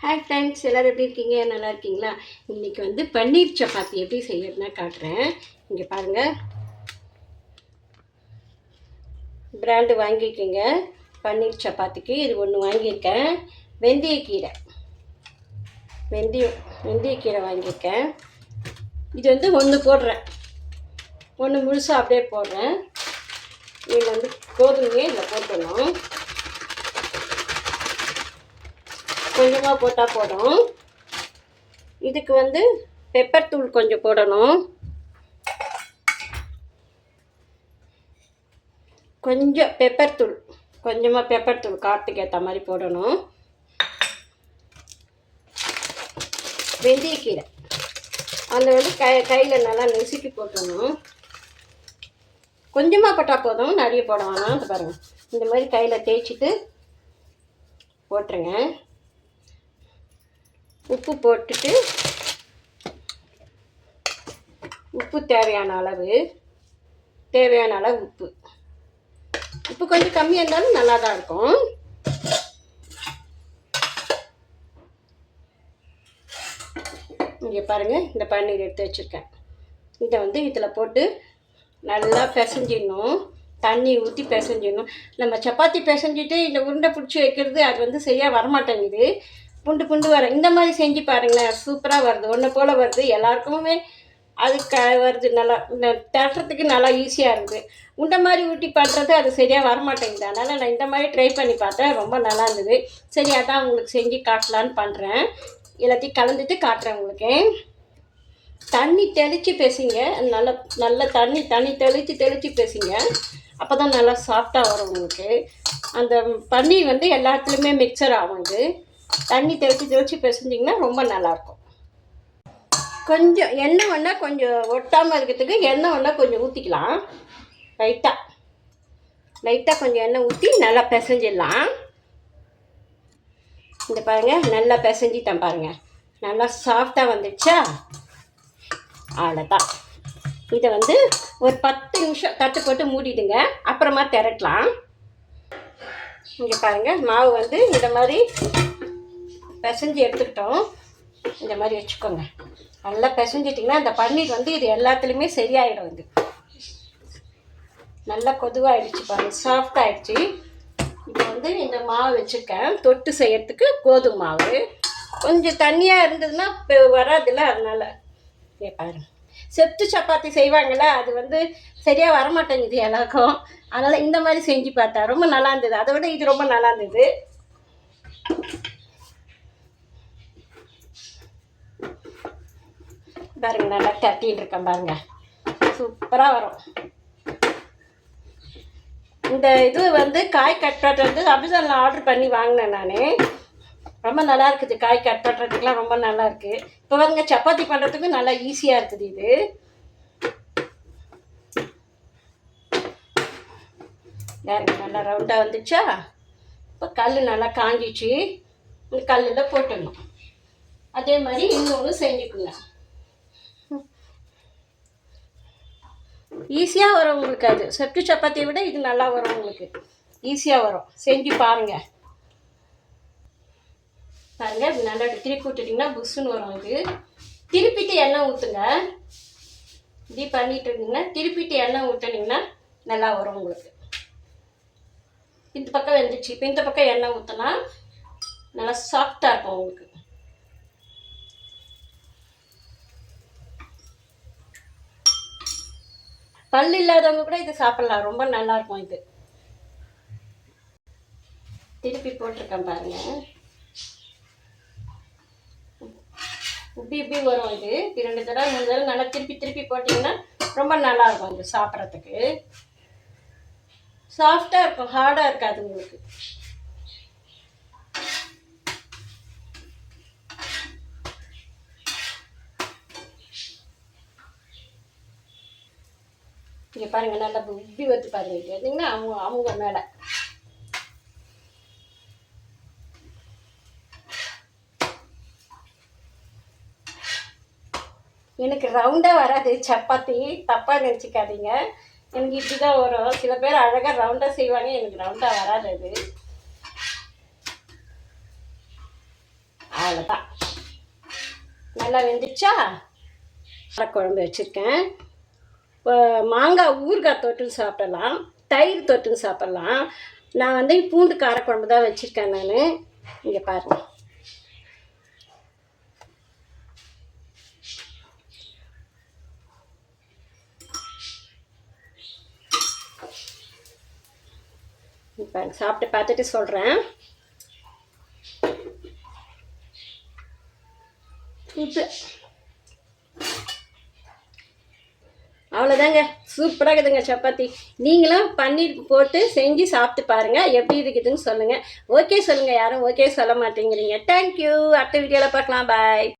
Hi friends, எல்லோரும் எப்படி இருக்கீங்க? நல்லா இருக்கீங்களா? இன்றைக்கி வந்து பன்னீர் சப்பாத்தி எப்படி செய்யறதுனா காட்டுறேன். இங்கே பாருங்கள், பிராண்டு வாங்கிக்கோங்க. பன்னீர் சப்பாத்திக்கு இது ஒன்று வாங்கியிருக்கேன். வெந்தயக்கீரை வாங்கியிருக்கேன். இது வந்து ஒன்று போடுறேன், ஒன்று முழுசாக அப்படியே போடுறேன். இதில் வந்து கோதுமையே இதில் போட்டுடணும். கொஞ்சமாக போட்டால் போதும். இதுக்கு வந்து பெப்பர் தூள் கொஞ்சம் போடணும். கொஞ்சமாக பெப்பர் தூள் காரத்துக்கு ஏற்ற மாதிரி போடணும். வெந்தயக்கீரை அந்த வந்து கையில் நல்லா நெசுக்கி போட்டணும். கொஞ்சமாக போட்டால் போதும், நிறைய போட வேணாம். அந்த பாருங்கள், இந்த மாதிரி கையில் தேய்ச்சிட்டு போட்டுருங்க. உப்பு போட்டுட்டு, உப்பு தேவையான அளவு உப்பு கொஞ்சம் கம்மியாக இருந்தாலும் நல்லா தான் இருக்கும். இங்கே பாருங்கள், இந்த பன்னீர் எடுத்து வச்சுருக்கேன். இதை வந்து இதில் போட்டு நல்லா பிசைஞ்சிடணும். தண்ணி ஊற்றி பிசைஞ்சிடணும். நம்ம சப்பாத்தி பிசைஞ்சிட்டு இந்த உருண்டை பிடிச்சி வைக்கிறது அது வந்து சரியாக வரமாட்டேங்குது. புண்டு வர இந்த மாதிரி செஞ்சு பாருங்களேன், சூப்பராக வருது. ஒன்று போல் வருது, எல்லாருக்குமே அது வருது. நல்லா தட்டுறதுக்கு நல்லா ஈஸியாக இருக்குது. உண்டை மாதிரி ஊட்டி பண்ணுறது அது சரியாக வரமாட்டேங்குது. அதனால் நான் இந்த மாதிரி ட்ரை பண்ணி பார்த்தேன், ரொம்ப நல்லா இருந்தது. சரி, அதான் உங்களுக்கு செஞ்சு காட்டலான்னு பண்ணுறேன். எல்லாத்தையும் கலந்துட்டு காட்டுறேன் உங்களுக்கு. தண்ணி தெளித்து பேசிங்க, நல்ல தண்ணி தெளித்து பேசிங்க. அப்போ தான் நல்லா சாஃப்டாக வரும் உங்களுக்கு. அந்த பன்னீர் வந்து எல்லாத்துலேயுமே மிக்சர் ஆகும். இது தண்ணி தெளித்து பிசைஞ்சிங்கன்னா ரொம்ப நல்லாயிருக்கும். கொஞ்சம் எண்ணெய் வேணால் கொஞ்சம் ஒட்டாமல் இருக்கிறதுக்கு எண்ணெய் வேணால் கொஞ்சம் ஊற்றிக்கலாம். லைட்டாக கொஞ்சம் எண்ணெய் ஊற்றி நல்லா பிசைஞ்சிடலாம். இந்த பாருங்கள், நல்லா பிசைஞ்சிட்டேன் பாருங்கள், நல்லா சாஃப்டாக வந்துடுச்சா? அவ்வளோதான். இதை வந்து ஒரு 10 நிமிஷம் தட்டு போட்டு மூடிடுங்க, அப்புறமா திரட்டலாம். இங்கே பாருங்கள், மாவு வந்து இந்த மாதிரி பிசைஞ்சு எடுத்துக்கிட்டோம். இந்த மாதிரி வச்சுக்கோங்க. நல்லா பிசைஞ்சிட்டிங்கன்னா அந்த பன்னீர் வந்து இது எல்லாத்துலேயுமே சரியாயிடும். இது நல்லா கொதுவாகிடுச்சு பாருங்கள், சாஃப்டாகிடுச்சு. இப்போ வந்து இந்த மாவு வச்சுருக்கேன் தொட்டு செய்யறதுக்கு. கோதுமை மாவு கொஞ்சம் தண்ணியாக இருந்ததுன்னா இப்போ வராதுல்ல, அதனால் பாருங்க. செத்து சப்பாத்தி செய்வாங்கள்ல, அது வந்து சரியாக வரமாட்டேங்குது எல்லாருக்கும். அதனால் இந்த மாதிரி செஞ்சு பார்த்தா ரொம்ப நல்லா இருந்தது. அதை விட இது ரொம்ப நல்லா இருந்தது. பாருங்க, நல்லா தட்டின்னு இருக்கேன் பாருங்க, சூப்பராக வரும். இந்த இது வந்து காய் கட் பண்ணுறது அமேசானில் ஆர்டர் பண்ணி வாங்கினேன் நான். ரொம்ப நல்லா இருக்குது. காய் கட் பண்ணுறதுக்குலாம் ரொம்ப நல்லா இருக்குது. இப்போ பாருங்க, சப்பாத்தி பண்ணுறதுக்கு நல்லா ஈஸியாக இருக்குது. இது பாருங்க, நல்லா ரவுண்டாக வந்துச்சா? இப்போ கல் நல்லா காஞ்சிச்சு. இந்த கல்லில் போட்டுடணும். அதே மாதிரி இன்னொன்று செஞ்சுக்குங்க. ஈஸியாக வரும் உங்களுக்கு. அது செட்டு சப்பாத்தியை விட இது நல்லா வரும் உங்களுக்கு, ஈஸியாக வரும். செஞ்சு பாருங்கள். பாருங்கள், இது நல்லா திருப்பி விட்டுட்டிங்கன்னா புஷ்ஷுன்னு வரும். இது திருப்பிட்டு எண்ணெய் ஊற்றுங்க. இப்படி பண்ணிட்டு இருந்தீங்கன்னா திருப்பிட்டு எண்ணெய் ஊற்றினீங்கன்னா நல்லா வரும் உங்களுக்கு. இந்த பக்கம் வெந்துச்சு, இப்போ இந்த பக்கம் எண்ணெய் ஊற்றினா நல்லா சாஃப்டாக இருக்கும் உங்களுக்கு. பல் இல்லாதவங்க கூட இது சாப்பிடலாம், ரொம்ப நல்லா இருக்கும். இது திருப்பி போட்டிருக்கேன் பாருங்க, இப்படி வரும். இது 2 தடவை 3 தடவை நல்லா திருப்பி போட்டிங்கன்னா ரொம்ப நல்லா இருக்கும். இது சாப்பிட்றதுக்கு சாஃப்டாக இருக்கும், ஹார்டாக இருக்காது உங்களுக்கு. இங்கே பாருங்கள், நல்லா இப்படி வச்சு பாருங்க. கேட்டிங்கன்னா அவங்க மேலே எனக்கு ரவுண்டாக வராது சப்பாத்தி, தப்பாக நினச்சிக்காதீங்க. எனக்கு இப்படி தான் வரும். சில பேர் அழகாக ரவுண்டாக செய்வாங்க, எனக்கு ரவுண்டாக வராது. அது அவ்வளோதான். நல்லா வெந்துச்சா? காரக்குழம்பு வச்சுருக்கேன். மாங்காய் ஊறுகாய் தொட்டுன்னு சாப்பிடலாம், தயிர் தொட்டுன்னு சாப்பிட்லாம். நான் வந்து பூண்டு காரக்குழம்பு தான் வச்சுருக்கேன் நான். இங்கே பாருங்கள். இப்போ சாப்பிட்டு பார்த்துட்டு சொல்கிறேன். அவ்வளோதாங்க, சூப்பராக இருக்குதுங்க சப்பாத்தி. நீங்களும் பன்னீர் போட்டு செஞ்சு சாப்பிட்டு பாருங்கள், எப்படி இருக்குதுன்னு சொல்லுங்கள். ஓகே சொல்லுங்கள், யாரும் ஓகே சொல்ல மாட்டேங்கிறீங்க. தேங்க்யூ. அடுத்த வீடியோவில் பார்க்கலாம். பாய்.